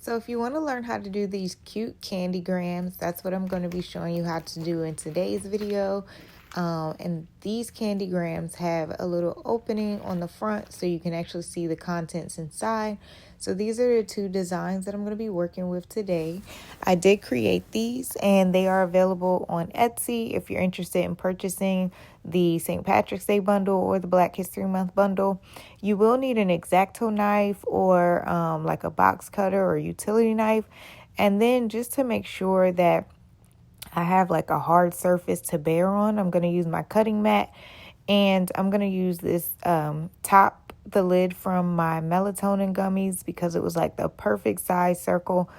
So if you want to learn how to do these cute candygrams, that's what I'm going to be showing you how to do in today's video. And these candygrams have a little opening on the front so you can actually see the contents inside. So these are the two designs that I'm going to be working with today. I did create these and they are available on Etsy if you're interested in purchasing the St. Patrick's Day bundle or the Black History Month bundle. You will need an X-Acto knife or like a box cutter or utility knife. And then just to make sure that I have like a hard surface to bear on, I'm going to use my cutting mat, and I'm going to use this the lid from my melatonin gummies because it was like the perfect size circle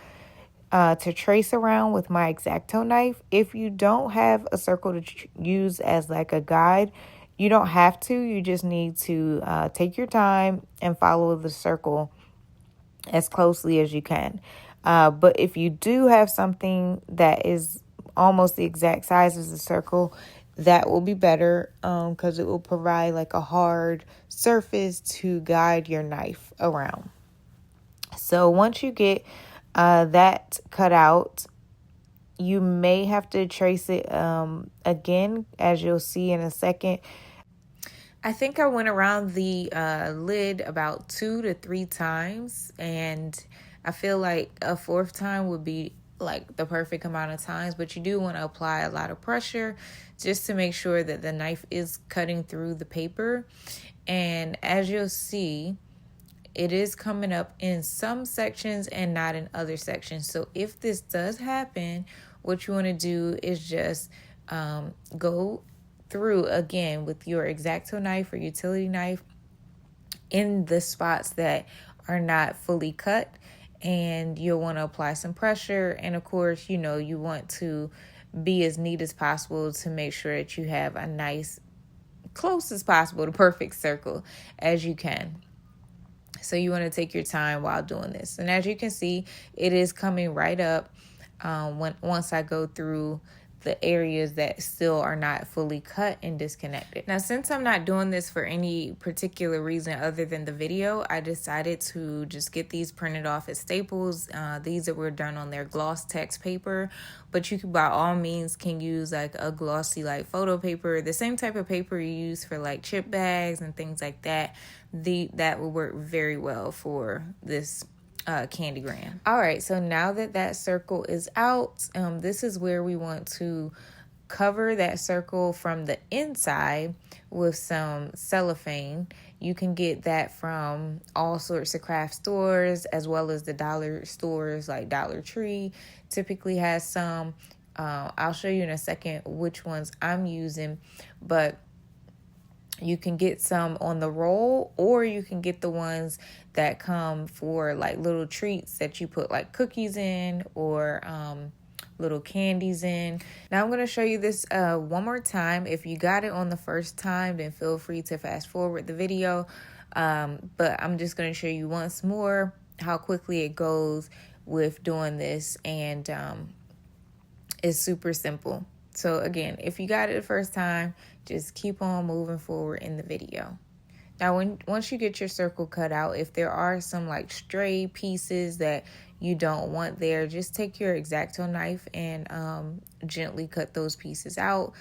to trace around with my X-Acto knife. If you don't have a circle to use as like a guide, you don't have to. You just need to take your time and follow the circle as closely as you can. But if you do have something that is almost the exact size as the circle, that will be better because it will provide like a hard surface to guide your knife around. So once you get that cut out, you may have to trace it again, as you'll see in a second. I think I went around the lid about 2 to 3 times, and I feel like a fourth time would be like the perfect amount of times, but you do want to apply a lot of pressure just to make sure that the knife is cutting through the paper. And as you'll see, it is coming up in some sections and not in other sections. So if this does happen, what you want to do is just go through again with your X-Acto knife or utility knife in the spots that are not fully cut, and you'll want to apply some pressure. And of course, you want to be as neat as possible to make sure that you have a nice, close as possible to perfect circle as you can. So you want to take your time while doing this. And as you can see, it is coming right up once I go through the areas that still are not fully cut and disconnected. Now, since I'm not doing this for any particular reason other than the video, I decided to just get these printed off at Staples. These that were done on their gloss text paper, but you can by all means can use like a glossy like photo paper, the same type of paper you use for like chip bags and things like that. That will work very well for this candygram. All right, so now that circle is out, this is where we want to cover that circle from the inside with some cellophane. You can get that from all sorts of craft stores as well as the dollar stores like Dollar Tree typically has some. I'll show you in a second which ones I'm using, but you can get some on the roll, or you can get the ones that come for like little treats that you put like cookies in or little candies in. Now I'm going to show you this one more time. If you got it on the first time, then feel free to fast forward the video. But I'm just going to show you once more how quickly it goes with doing this. And it's super simple. So again, if you got it the first time, just keep on moving forward in the video. Now, once you get your circle cut out, if there are some like stray pieces that you don't want there, just take your X-Acto knife and gently cut those pieces out.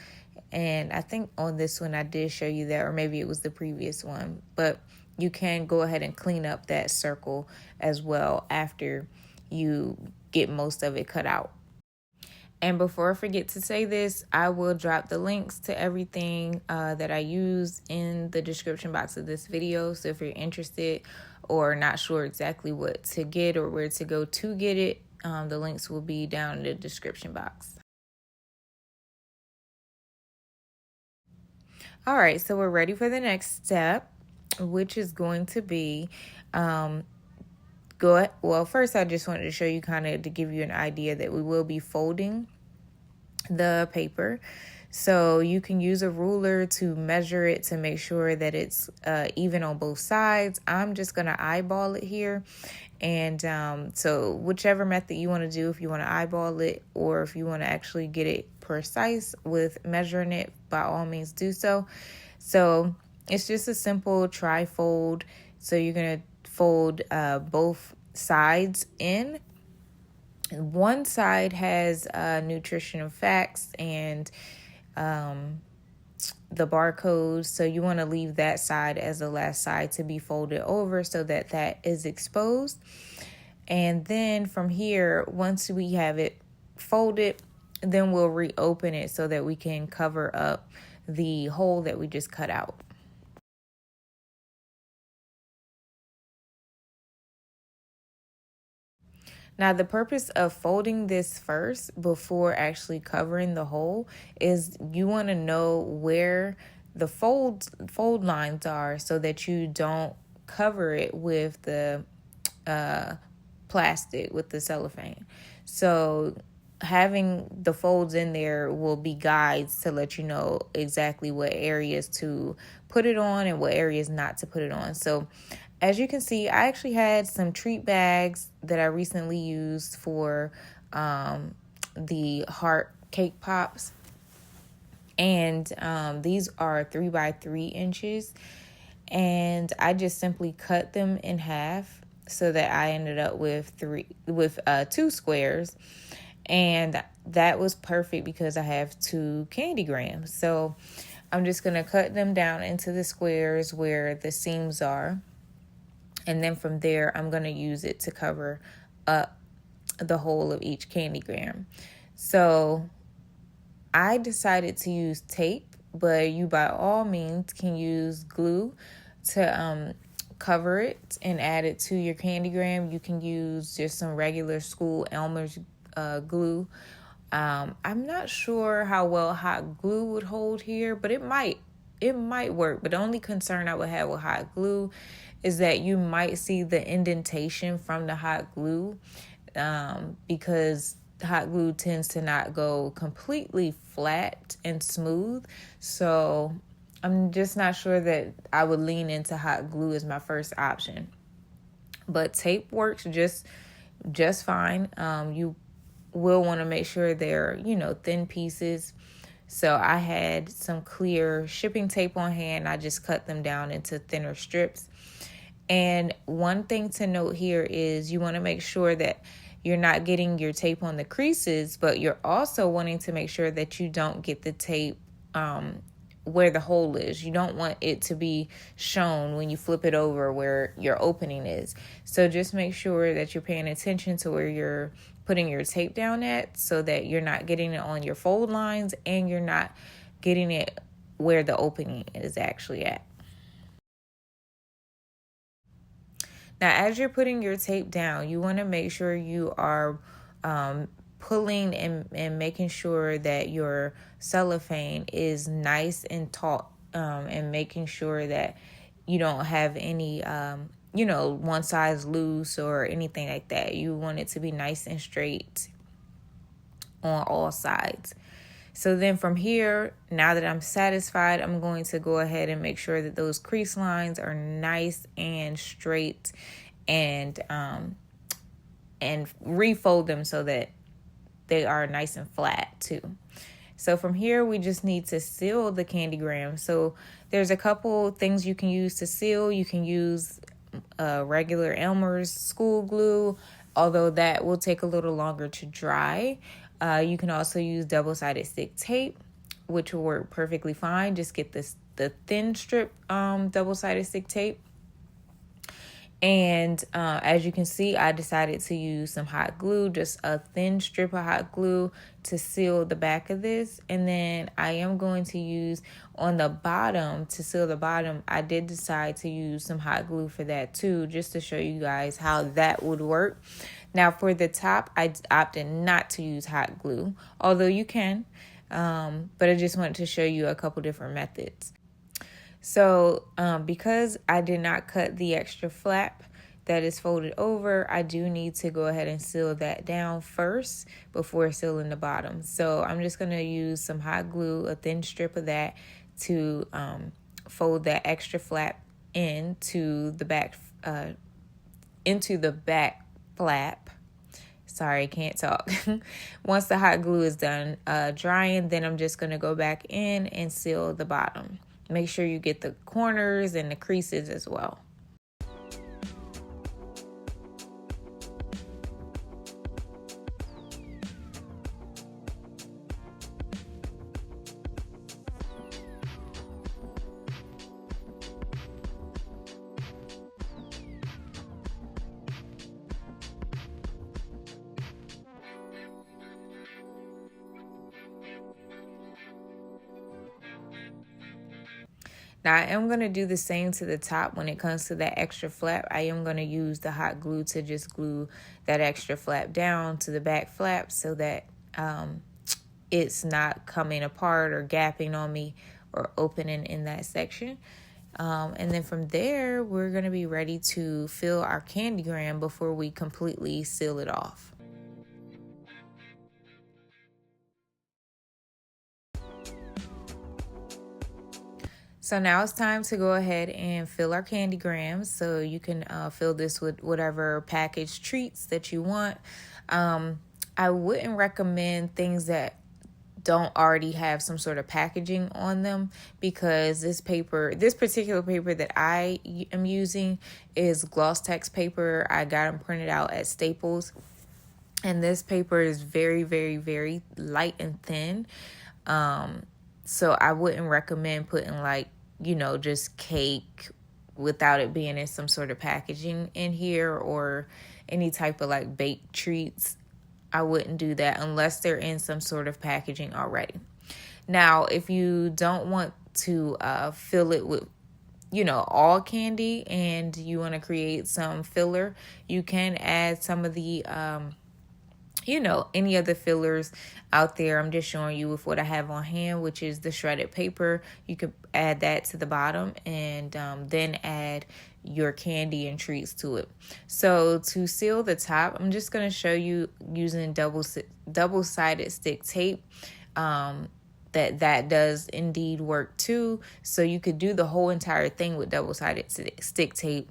And I think on this one I did show you that, or maybe it was the previous one, but you can go ahead and clean up that circle as well after you get most of it cut out. And before I forget to say this, I will drop the links to everything that I use in the description box of this video. So if you're interested or not sure exactly what to get or where to go to get it, the links will be down in the description box. All right, so we're ready for the next step, which is going to be well, first I just wanted to show you kind of to give you an idea that we will be folding the paper. So you can use a ruler to measure it to make sure that it's even on both sides. I'm just going to eyeball it here. And so whichever method you want to do, if you want to eyeball it or if you want to actually get it precise with measuring it, by all means do so. So it's just a simple tri-fold. So you're going to fold both sides in One side has nutritional facts and the barcodes, so you want to leave that side as the last side to be folded over so that that is exposed. And then from here, once we have it folded, then we'll reopen it so that we can cover up the hole that we just cut out. Now, the purpose of folding this first before actually covering the hole is you want to know where the fold lines are so that you don't cover it with the plastic, with the cellophane. So having the folds in there will be guides to let you know exactly what areas to put it on and what areas not to put it on. So as you can see, I actually had some treat bags that I recently used for the heart cake pops. And these are 3 by 3 inches. And I just simply cut them in half so that I ended up with 2 squares. And that was perfect because I have 2 candy grams. So I'm just going to cut them down into the squares where the seams are. And then from there, I'm going to use it to cover up the whole of each candy gram. So I decided to use tape, but you by all means can use glue to cover it and add it to your candy gram. You can use just some regular school Elmer's glue. I'm not sure how well hot glue would hold here, but it might work. But the only concern I would have with hot glue is that you might see the indentation from the hot glue because hot glue tends to not go completely flat and smooth. So I'm just not sure that I would lean into hot glue as my first option. But tape works just fine. You will want to make sure they're, thin pieces. So I had some clear shipping tape on hand. I just cut them down into thinner strips. And one thing to note here is you want to make sure that you're not getting your tape on the creases, but you're also wanting to make sure that you don't get the tape where the hole is. You don't want it to be shown when you flip it over where your opening is. So just make sure that you're paying attention to where you're putting your tape down at so that you're not getting it on your fold lines and you're not getting it where the opening is actually at. Now, as you're putting your tape down, you want to make sure you are pulling and making sure that your cellophane is nice and taut, and making sure that you don't have any, one size loose or anything like that. You want it to be nice and straight on all sides. So then from here, now that I'm satisfied, I'm going to go ahead and make sure that those crease lines are nice and straight and refold them so that they are nice and flat too. So from here, we just need to seal the candy gram. So there's a couple things you can use to seal. You can use regular Elmer's school glue, although that will take a little longer to dry. You can also use double-sided stick tape, which will work perfectly fine. Just get the thin strip double-sided stick tape. And as you can see, I decided to use some hot glue, just a thin strip of hot glue to seal the back of this. And then I am going to use on the bottom, to seal the bottom, I did decide to use some hot glue for that too, just to show you guys how that would work. Now for the top, I opted not to use hot glue, although you can, but I just wanted to show you a couple different methods. So because I did not cut the extra flap that is folded over, I do need to go ahead and seal that down first before sealing the bottom. So I'm just going to use some hot glue, a thin strip of that, to fold that extra flap into the back flap. Sorry, can't talk. Once the hot glue is done drying, then I'm just going to go back in and seal the bottom. Make sure you get the corners and the creases as well. Now I am going to do the same to the top. When it comes to that extra flap, I am going to use the hot glue to just glue that extra flap down to the back flap so that it's not coming apart or gapping on me or opening in that section. And then from there, we're going to be ready to fill our candygram before we completely seal it off. So now it's time to go ahead and fill our candygrams. So you can fill this with whatever packaged treats that you want. I wouldn't recommend things that don't already have some sort of packaging on them, because this particular paper that I am using is gloss text paper. I got them printed out at Staples, and this paper is very, very, very light and thin. So I wouldn't recommend putting just cake without it being in some sort of packaging in here, or any type of baked treats. I wouldn't do that unless they're in some sort of packaging already. Now, if you don't want to fill it with, all candy, and you want to create some filler, you can add some of the, any other fillers out there. I'm just showing you with what I have on hand, which is the shredded paper. You could add that to the bottom, and then add your candy and treats to it. So to seal the top, I'm just going to show you using double-sided stick tape. That does indeed work too. So you could do the whole entire thing with double-sided stick tape.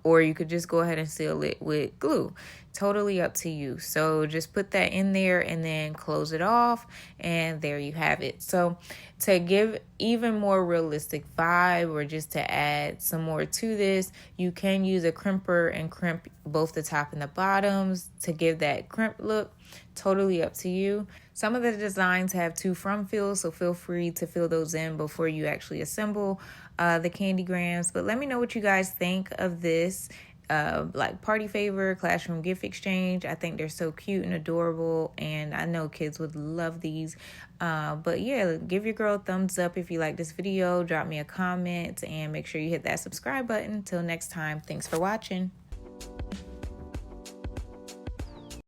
Or you could just go ahead and seal it with glue. Totally up to you. So just put that in there and then close it off, and there you have it. So to give even more realistic vibe, or just to add some more to this, you can use a crimper and crimp both the top and the bottoms to give that crimp look. Totally up to you. Some of the designs have to from fills, so feel free to fill those in before you actually assemble the candygrams. But let me know what you guys think of this party favor, classroom gift exchange. I think they're so cute and adorable, and I know kids would love these. But yeah, give your girl a thumbs up if you like this video. Drop me a comment, and make sure you hit that subscribe button. Till next time, thanks for watching.